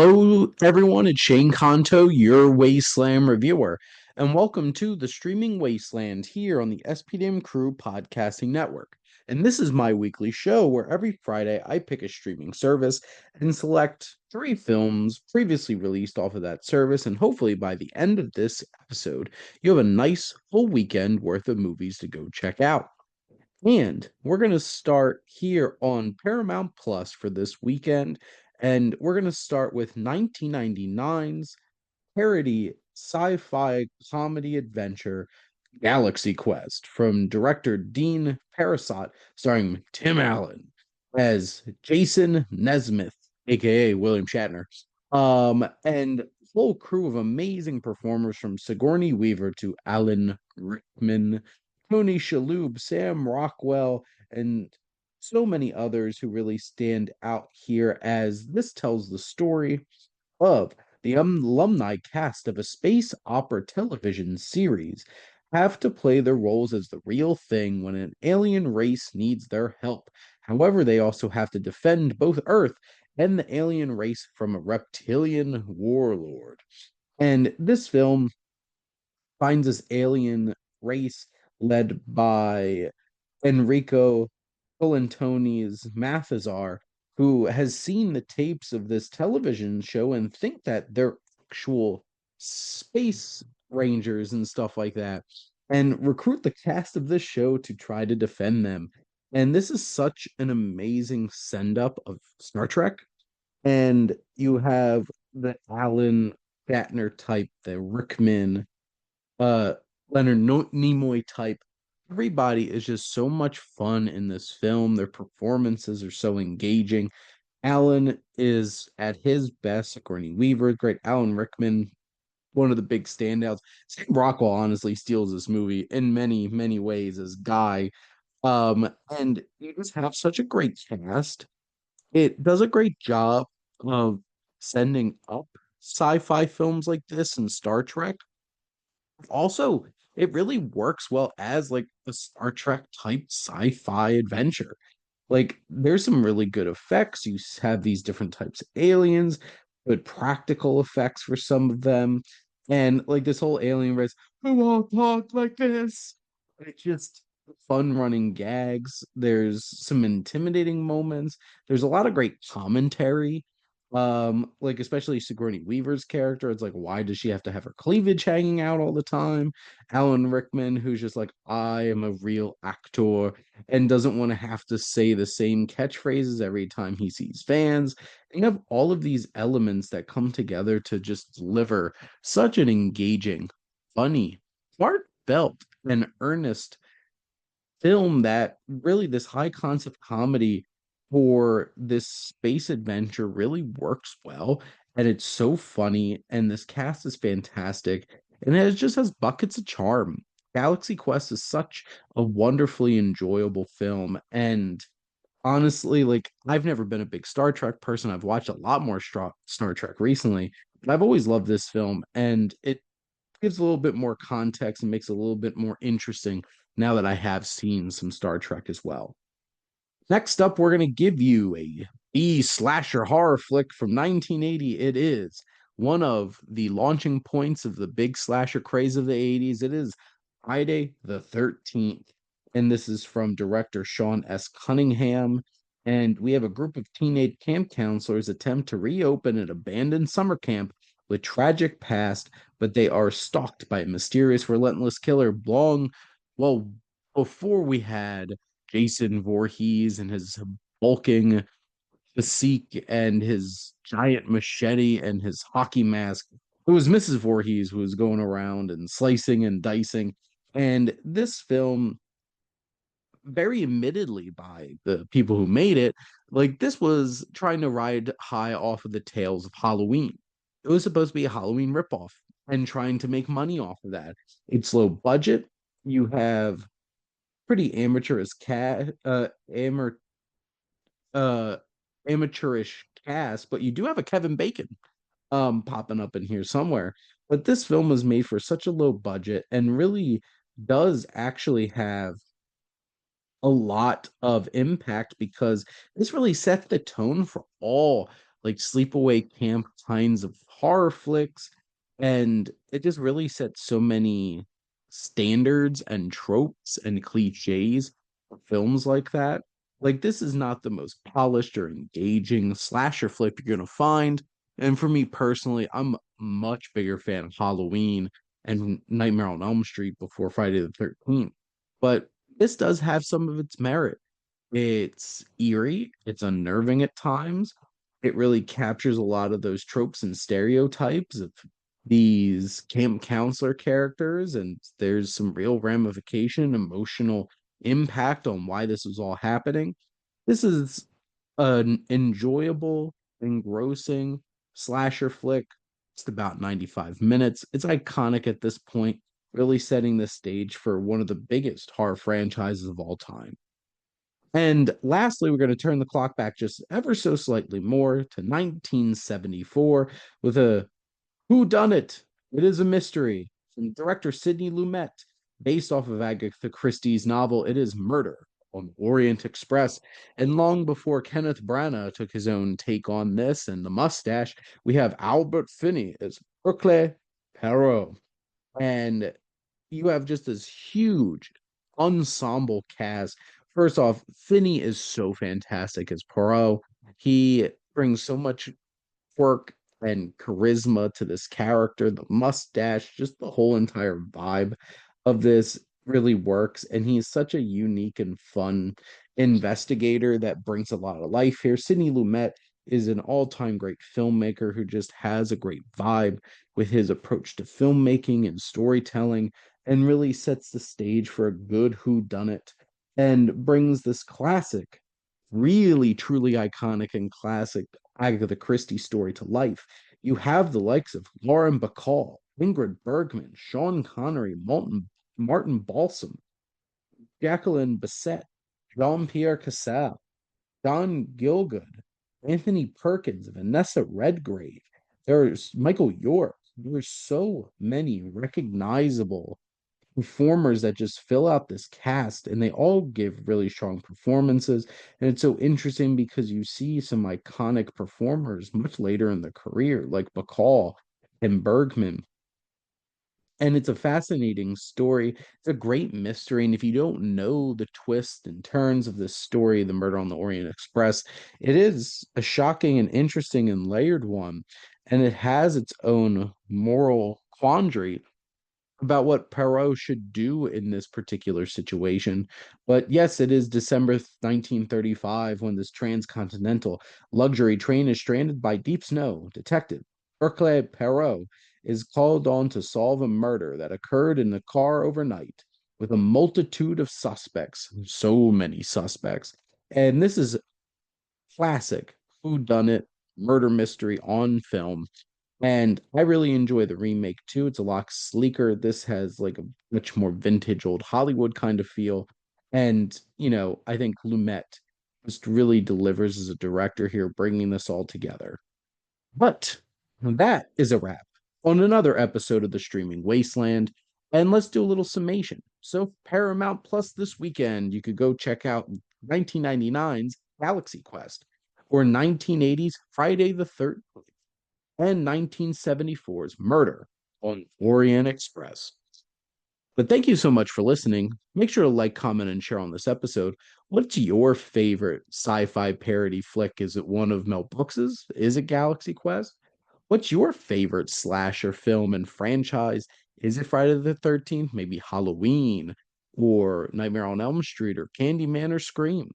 Hello, everyone. It's Shane Kanto, your Wasteland reviewer, and welcome to the Streaming Wasteland here on the SPDM Crew Podcasting Network. And this is my weekly show where every Friday I pick a streaming service and select three films previously released off of that service. And hopefully, by the end of this episode, you have a nice full weekend worth of movies to go check out. And we're going to start here on Paramount Plus for this weekend. And we're going to start with 1999's parody sci fi comedy adventure Galaxy Quest from director Dean Parasot, starring Tim Allen as Jason Nesmith, aka William Shatner. And full crew of amazing performers from Sigourney Weaver to Alan Rickman, Tony Shalhoub, Sam Rockwell, and so many others who really stand out here as this tells the story of the alumni cast of a space opera television series have to play their roles as the real thing when an alien race needs their help. However, they also have to defend both Earth and the alien race from a reptilian warlord. And this film finds this alien race led by Enrico Colantoni's Mathazar, who has seen the tapes of this television show and think that they're actual space rangers and stuff like that, and recruit the cast of this show to try to defend them. And this is such an amazing send up of Star Trek. And you have the Alan Shatner type, the Rickman, uh Nimoy type. Everybody is just so much fun in this film. Their performances are so engaging. Alan is at his best. Sigourney Weaver is great. Alan Rickman, one of the big standouts. Sam Rockwell honestly steals this movie in many, many ways as Guy. And you just have such a great cast. It does a great job of sending up sci-fi films like this and Star Trek. Also, it really works well as like a Star Trek type sci-fi adventure. Like there's some really good effects. Have these different types of aliens, good practical effects for some of them. And like this whole alien race, who won't talk like this? It's just fun running gags. There's some intimidating moments. There's a lot of great commentary. Like especially Sigourney Weaver's character. It's like, why does she have to have her cleavage hanging out all the time? Alan Rickman, who's just like, I am a real actor and doesn't want to have to say the same catchphrases every time he sees fans. And you have all of these elements that come together to just deliver such an engaging, funny, heartfelt, and earnest film that really this high concept comedy for this space adventure really works well. And it's so funny, and this cast is fantastic, and it just has buckets of charm. Galaxy Quest is such a wonderfully enjoyable film. And honestly, like I've never been a big Star Trek person. I've watched a lot more Star Trek recently, but I've always loved this film, and it gives a little bit more context and makes it a little bit more interesting now that I have seen some Star Trek as well. Next up, we're going to give you a B slasher horror flick from 1980. It is one of the launching points of the big slasher craze of the 80s. It is Friday the 13th. And this is from director Sean S. Cunningham. And we have a group of teenage camp counselors attempt to reopen an abandoned summer camp with tragic past, but they are stalked by a mysterious, relentless killer well, before we had Jason Voorhees and his bulking physique and his giant machete and his hockey mask. It was Mrs. Voorhees who was going around and slicing and dicing. And this film, very admittedly by the people who made it, like this was trying to ride high off of the tails of Halloween. It was supposed to be a Halloween ripoff and trying to make money off of that. It's low budget. You have pretty uh amateurish cast, but you do have a Kevin Bacon popping up in here somewhere. But this film was made for such a low budget and really does actually have a lot of impact because this really set the tone for all like sleepaway camp kinds of horror flicks. And it just really sets so many standards and tropes and cliches for films like that. Like, this is not the most polished or engaging slasher flick you're gonna find. And for me personally, I'm a much bigger fan of Halloween and Nightmare on Elm Street before Friday the 13th. But this does have some of its merit. It's eerie, it's unnerving at times. It really captures a lot of those tropes and stereotypes of these camp counselor characters, and there's some real ramification, emotional impact on why this was all happening. This is an enjoyable, engrossing slasher flick. It's about 95 minutes. It's iconic at this point, really setting the stage for one of the biggest horror franchises of all time. And lastly, we're going to turn the clock back just ever so slightly more to 1974 with a Who Done It? It is a mystery from director Sidney Lumet, based off of Agatha Christie's novel It Is Murder on Orient Express. And long before Kenneth Branagh took his own take on this and the mustache, we have Albert Finney as Hercule Poirot. And you have just this huge ensemble cast. First off, Finney is so fantastic as Poirot. He brings so much quirk and charisma to this character. The mustache, just the whole entire vibe of this really works. And he's such a unique and fun investigator that brings a lot of life here. Sidney Lumet is an all-time great filmmaker who just has a great vibe with his approach to filmmaking and storytelling, and really sets the stage for a good whodunit and brings this classic, really truly iconic and classic Agatha Christie story to life. You have the likes of Lauren Bacall, Ingrid Bergman, Sean Connery, Martin Balsam, Jacqueline Bisset, Jean-Pierre Cassel, Don Gilgood, Anthony Perkins, Vanessa Redgrave. There's Michael York. There's so many recognizable performers that just fill out this cast, and they all give really strong performances. And it's so interesting because you see some iconic performers much later in the career, like Bacall and Bergman. And it's a fascinating story. It's a great mystery. And if you don't know the twists and turns of this story, The Murder on the Orient Express, it is a shocking and interesting and layered one. And it has its own moral quandary about what Perot should do in this particular situation. But yes, it is December 1935 when this transcontinental luxury train is stranded by deep snow. Detective Hercule Perot is called on to solve a murder that occurred in the car overnight with a multitude of suspects, so many suspects. And this is classic whodunit murder mystery on film, and I really enjoy the remake too. It's a lot sleeker. This has like a much more vintage old Hollywood kind of feel. And, I think Lumet just really delivers as a director here, bringing this all together. But that is a wrap on another episode of the Streaming Wasteland. And let's do a little summation. So, Paramount Plus this weekend, you could go check out 1999's Galaxy Quest or 1980's Friday the 13th and 1974's Murder on Orient Express. But thank you so much for listening. Make sure to like, comment, and share on this episode. What's your favorite sci-fi parody flick? Is it one of Mel Brooks's? Is it Galaxy Quest? What's your favorite slasher film and franchise? Is it Friday the 13th? Maybe Halloween or Nightmare on Elm Street or Candyman or Scream?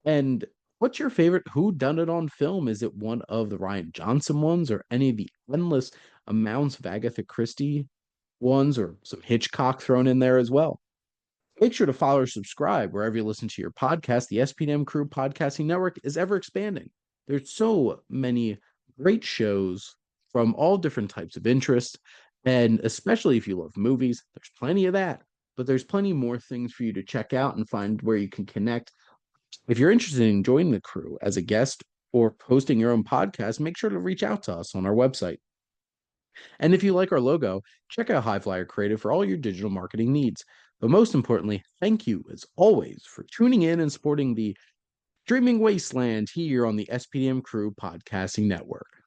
And what's your favorite Who Done It on film? Is it one of the Ryan Johnson ones or any of the endless amounts of Agatha Christie ones or some Hitchcock thrown in there as well? Make sure to follow or subscribe wherever you listen to your podcast. The SPDM Crew Podcasting Network is ever expanding. There's so many great shows from all different types of interest. And especially if you love movies, there's plenty of that. But there's plenty more things for you to check out and find where you can connect. If you're interested in joining the crew as a guest or hosting your own podcast, make sure to reach out to us on our website. And if you like our logo, check out High Flyer Creative for all your digital marketing needs. But most importantly, thank you as always for tuning in and supporting the Streaming Wasteland here on the SPDM Crew Podcasting Network.